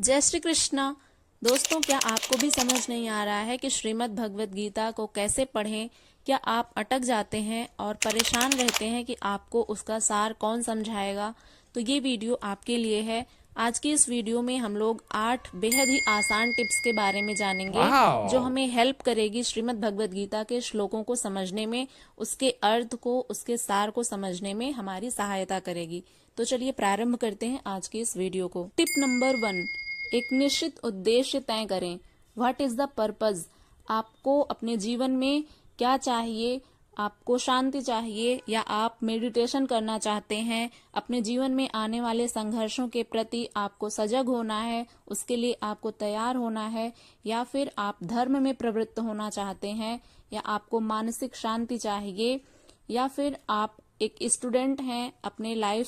जय श्री कृष्णा। दोस्तों, क्या आपको भी समझ नहीं आ रहा है कि श्रीमद् भगवत गीता को कैसे पढ़ें? क्या आप अटक जाते हैं और परेशान रहते हैं कि आपको उसका सार कौन समझाएगा? तो ये वीडियो आपके लिए है। आज की इस वीडियो में हम लोग 8 बेहद ही आसान टिप्स के बारे में जानेंगे जो हमें हेल्प करेगी श्रीमद् भगवत गीता के श्लोकों को समझने में, उसके अर्थ को, उसके सार को समझने में हमारी सहायता करेगी। तो चलिए प्रारंभ करते हैं आज की इस वीडियो को। टिप नंबर 1, एक निश्चित उद्देश्य तय करें। What is the purpose? आपको अपने जीवन में क्या चाहिए? आपको शांति चाहिए या आप मेडिटेशन करना चाहते हैं? अपने जीवन में आने वाले संघर्षों के प्रति आपको सजग होना है, उसके लिए आपको तैयार होना है, या फिर आप धर्म में प्रवृत्त होना चाहते हैं, या आपको मानसिक शांति चाहिए, या फिर आप एक स्टूडेंट हैं, अपने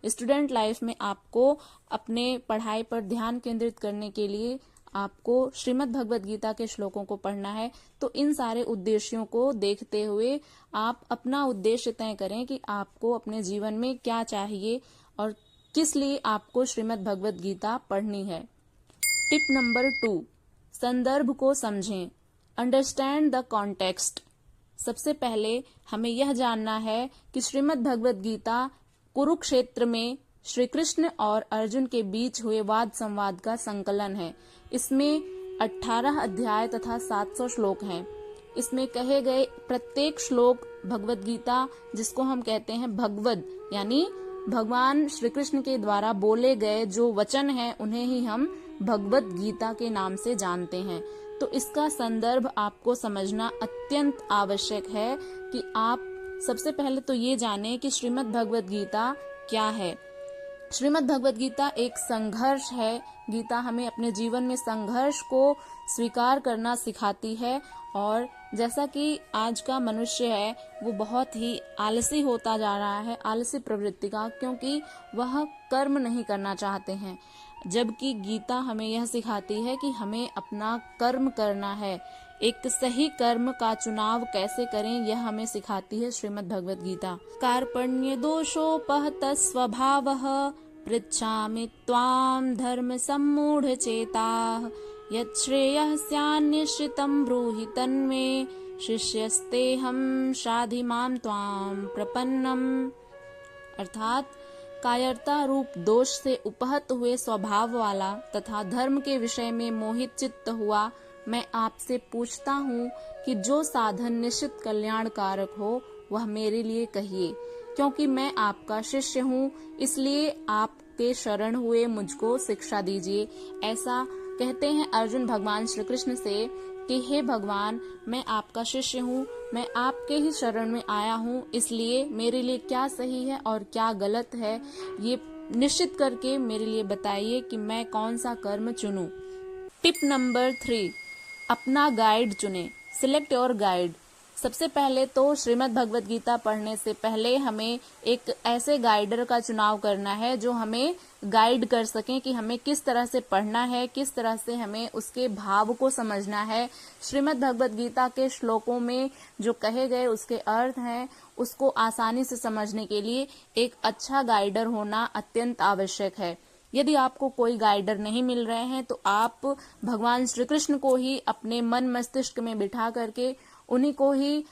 स्टूडेंट लाइफ में आपको अपने पढ़ाई पर ध्यान केंद्रित करने के लिए आपको श्रीमद् भगवत गीता के श्लोकों को पढ़ना है। तो इन सारे उद्देश्यों को देखते हुए आप अपना उद्देश्य तय करें कि आपको अपने जीवन में क्या चाहिए और किस लिए आपको श्रीमद् भगवत गीता पढ़नी है। टिप नंबर 2, संदर्भ को समझें। Understand the context. सबसे पहले हमें यह जानना है कि श्रीमद् भगवत गीता कुरुक्षेत्र में श्री कृष्ण और अर्जुन के बीच हुए वाद संवाद का संकलन है। इसमें 18 अध्याय तथा 700 श्लोक हैं। इसमें कहे गए प्रत्येक श्लोक भगवत गीता, जिसको हम कहते हैं भगवद, यानी भगवान श्री कृष्ण के द्वारा बोले गए जो वचन हैं उन्हें ही हम भगवत गीता के नाम से जानते हैं। तो इसका संदर्भ आपको समझना अत्यंत आवश्यक है कि आप सबसे पहले तो ये जानें कि श्रीमद् भगवत गीता क्या है। श्रीमद् भगवत गीता एक संघर्ष है। गीता हमें अपने जीवन में संघर्ष को स्वीकार करना सिखाती है। और जैसा कि आज का मनुष्य है वो बहुत ही आलसी होता जा रहा है, आलसी प्रवृत्ति का, क्योंकि वह कर्म नहीं करना चाहते हैं, जबकि गीता हमें यह सिखाती है कि हमें अपना कर्म करना है। एक सही कर्म का चुनाव कैसे करें यह हमें सिखाती है श्रीमद् भगवत गीता। कार्पण्य दोषोपहत स्वभावः पृच्छामि त्वां धर्म सम्मूढ़ चेताः यत् श्रेयः स्यान्निश्चितं ब्रूहि तन्मे शिष्यस्तेहं शाधि मां त्वां प्रपन्नम। अर्थात कायरता रूप दोष से उपहत हुए स्वभाव वाला तथा धर्म के विषय में मोहित चित्त हुआ मैं आपसे पूछता हूँ कि जो साधन निश्चित कल्याणकारक हो वह मेरे लिए कहिए, क्योंकि मैं आपका शिष्य हूँ, इसलिए आपके शरण हुए मुझको शिक्षा दीजिए। ऐसा कहते हैं अर्जुन भगवान श्री कृष्ण से कि हे भगवान, मैं आपका शिष्य हूँ, मैं आपके ही शरण में आया हूँ, इसलिए मेरे लिए क्या सही है और क्या गलत है ये निश्चित करके मेरे लिए बताइए कि मैं कौन सा कर्म चुनूं। टिप नंबर 3, अपना गाइड चुनें। Select your guide. सबसे पहले तो श्रीमद् भगवत गीता पढ़ने से पहले हमें एक ऐसे गाइडर का चुनाव करना है जो हमें गाइड कर सके कि हमें किस तरह से पढ़ना है, किस तरह से हमें उसके भाव को समझना है। श्रीमद् भगवत गीता के श्लोकों में जो कहे गए उसके अर्थ हैं, उसको आसानी से समझने के लिए एक अच्छा गाइडर होना अत्यंत आवश्यक है। यदि आपको कोई गाइडर नहीं मिल रहे हैं तो आप भगवान श्री कृष्ण को ही अपने मन मस्तिष्क में बिठा करके उन्हीं को ही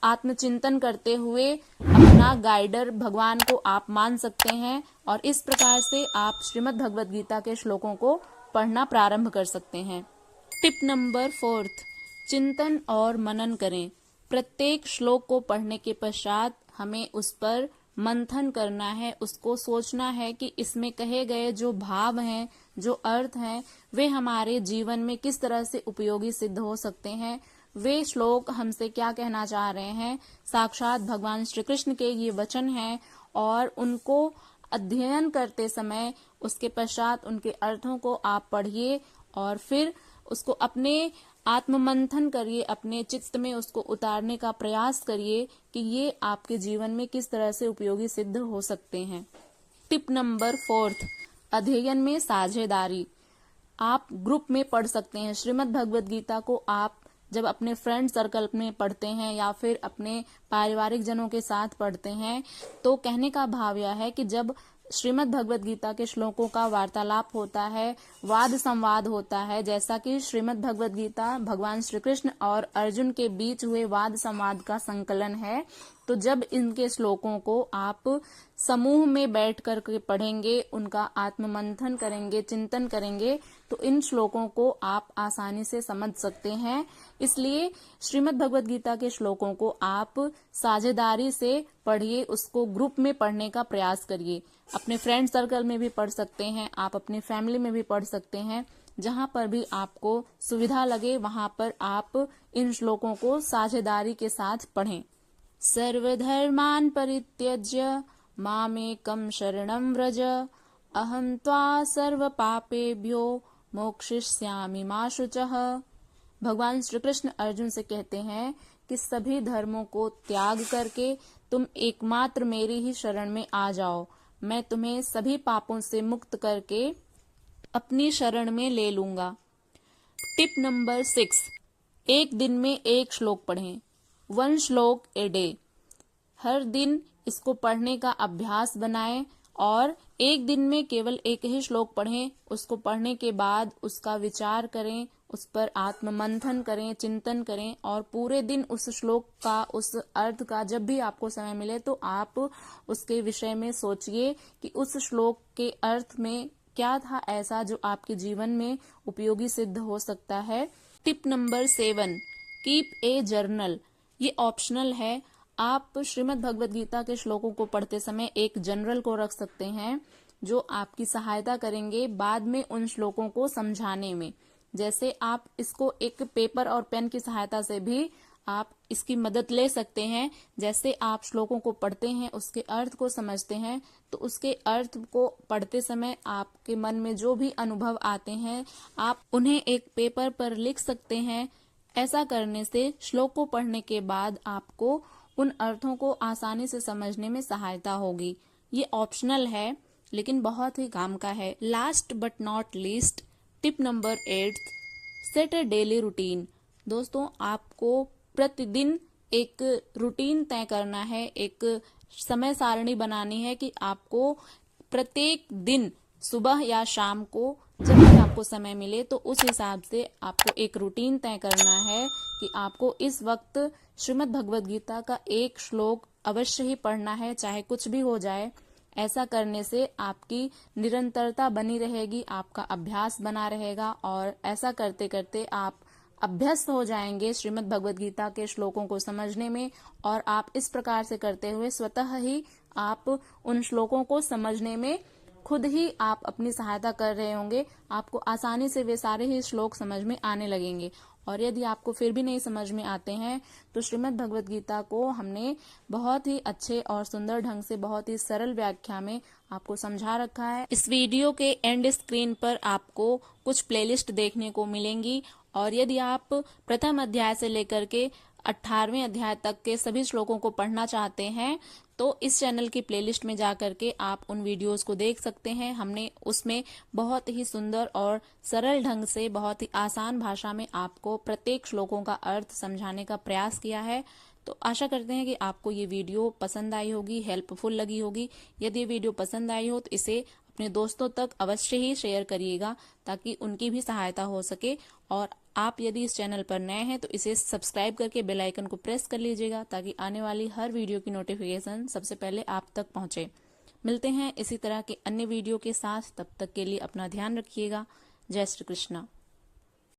आत्मचिंतन करते हुए अपना गाइडर भगवान को आप मान सकते हैं, और इस प्रकार से आप श्रीमद् भगवत गीता के श्लोकों को पढ़ना प्रारंभ कर सकते हैं। टिप नंबर 4, चिंतन और मनन करें। प्रत्येक श्लोक को पढ़ने के पश्चात हमें उस पर मंथन करना है, उसको सोचना है कि इसमें कहे गए जो भाव हैं, जो अर्थ हैं, वे हमारे जीवन में किस तरह से उपयोगी सिद्ध हो सकते हैं। वे श्लोक हमसे क्या कहना चाह रहे हैं। साक्षात भगवान श्री कृष्ण के ये वचन हैं और उनको अध्ययन करते समय उसके पश्चात उनके अर्थों को आप पढ़िए और फिर उसको अपने आत्ममंथन करिए, अपने चित्त में उसको उतारने का प्रयास करिए कि ये आपके जीवन में किस तरह से उपयोगी सिद्ध हो सकते हैं। टिप नंबर 4, अध्ययन में साझेदारी। आप ग्रुप में पढ़ सकते हैं। श्रीमद् भगवत गीता को आप जब अपने फ्रेंड सर्कल में पढ़ते हैं या फिर अपने पारिवारिक जनों के साथ पढ़ते हैं तो कहने का भाव यह है कि जब श्रीमद् भगवद गीता के श्लोकों का वार्तालाप होता है, वाद संवाद होता है। जैसा कि श्रीमद् भगवद गीता भगवान श्री कृष्ण और अर्जुन के बीच हुए वाद संवाद का संकलन है, तो जब इनके श्लोकों को आप समूह में बैठ कर के पढ़ेंगे, उनका आत्ममंथन करेंगे, चिंतन करेंगे, तो इन श्लोकों को आप आसानी से समझ सकते हैं। इसलिए श्रीमद् भगवद गीता के श्लोकों को आप साझेदारी से पढ़िए, उसको ग्रुप में पढ़ने का प्रयास करिए। अपने फ्रेंड सर्कल में भी पढ़ सकते हैं, आप अपनी फैमिली में भी पढ़ सकते हैं। जहां पर भी आपको सुविधा लगे वहां पर आप इन श्लोकों को साझेदारी के साथ पढ़ें। सर्वधर्मान् परित्यज्य मामेकं शरणं व्रज अहं त्वा सर्व पापेभ्यो मोक्षयिष्यामि मा शुचः। भगवान श्री कृष्ण अर्जुन से कहते हैं कि सभी धर्मों को त्याग करके तुम एकमात्र मेरी ही शरण में आ जाओ, मैं तुम्हें सभी पापों से मुक्त करके अपनी शरण में ले लूंगा। टिप नंबर 6, एक दिन में एक श्लोक पढ़ें। 1 श्लोक ए डे। हर दिन इसको पढ़ने का अभ्यास बनाएं और एक दिन में केवल एक ही श्लोक पढ़ें। उसको पढ़ने के बाद उसका विचार करें, उस पर आत्ममंथन करें, चिंतन करें और पूरे दिन उस श्लोक का, उस अर्थ का जब भी आपको समय मिले तो आप उसके विषय में सोचिए कि उस श्लोक के अर्थ में क्या था ऐसा जो आपके जीवन में उपयोगी सिद्ध हो सकता है। Tip number 7, keep a journal. ये ऑप्शनल है। आप श्रीमद् भगवद गीता के श्लोकों को पढ़ते समय एक जर्नल को रख सकते हैं जो आपकी सहायता करेंगे बाद में उन श्लोकों को समझाने में। जैसे आप इसको एक पेपर और पेन की सहायता से भी आप इसकी मदद ले सकते हैं। जैसे आप श्लोकों को पढ़ते हैं, उसके अर्थ को समझते हैं, तो उसके अर्थ को पढ़ते समय आपके मन में जो भी अनुभव आते हैं आप उन्हें एक पेपर पर लिख सकते हैं। ऐसा करने से श्लोक को पढ़ने के बाद आपको उन अर्थों को आसानी से समझने में सहायता होगी। ये ऑप्शनल है लेकिन बहुत ही काम का है। Last but not least, tip number 8, set a daily routine. दोस्तों, आपको प्रतिदिन एक रूटीन तय करना है, एक समय सारणी बनानी है कि आपको प्रत्येक दिन सुबह या शाम को जब भी आपको समय मिले तो उस हिसाब से आपको एक रूटीन तय करना है कि आपको इस वक्त श्रीमद् भगवद गीता का एक श्लोक अवश्य ही पढ़ना है, चाहे कुछ भी हो जाए। ऐसा करने से आपकी निरंतरता बनी रहेगी, आपका अभ्यास बना रहेगा और ऐसा करते करते आप अभ्यस्त हो जाएंगे श्रीमद् भगवद गीता के श्लोकों को समझने में। और आप इस प्रकार से करते हुए स्वतः ही आप उन श्लोकों को समझने में खुद ही आप अपनी सहायता कर रहे होंगे। आपको आसानी से वे सारे ही श्लोक समझ में आने लगेंगे। और यदि आपको फिर भी नहीं समझ में आते हैं तो श्रीमद् भगवद गीता को हमने बहुत ही अच्छे और सुंदर ढंग से, बहुत ही सरल व्याख्या में आपको समझा रखा है। इस वीडियो के एंड स्क्रीन पर आपको कुछ प्लेलिस्ट देखने को मिलेंगी और यदि आप प्रथम अध्याय से लेकर के 18वें अध्याय तक के सभी श्लोकों को पढ़ना चाहते हैं तो इस चैनल की प्लेलिस्ट में जाकर के आप उन वीडियोस को देख सकते हैं। हमने उसमें बहुत ही सुंदर और सरल ढंग से, बहुत ही आसान भाषा में आपको प्रत्येक श्लोकों का अर्थ समझाने का प्रयास किया है। तो आशा करते हैं कि आपको ये वीडियो पसंद आई होगी, हेल्पफुल लगी होगी। यदि ये वीडियो पसंद आई हो तो इसे अपने दोस्तों तक अवश्य ही शेयर करिएगा ताकि उनकी भी सहायता हो सके। और आप यदि इस चैनल पर नए हैं तो इसे सब्सक्राइब करके बेल आइकन को प्रेस कर लीजिएगा ताकि आने वाली हर वीडियो की नोटिफिकेशन सबसे पहले आप तक पहुंचे। मिलते हैं इसी तरह के अन्य वीडियो के साथ, तब तक के लिए अपना ध्यान रखिएगा। जय श्री कृष्णा।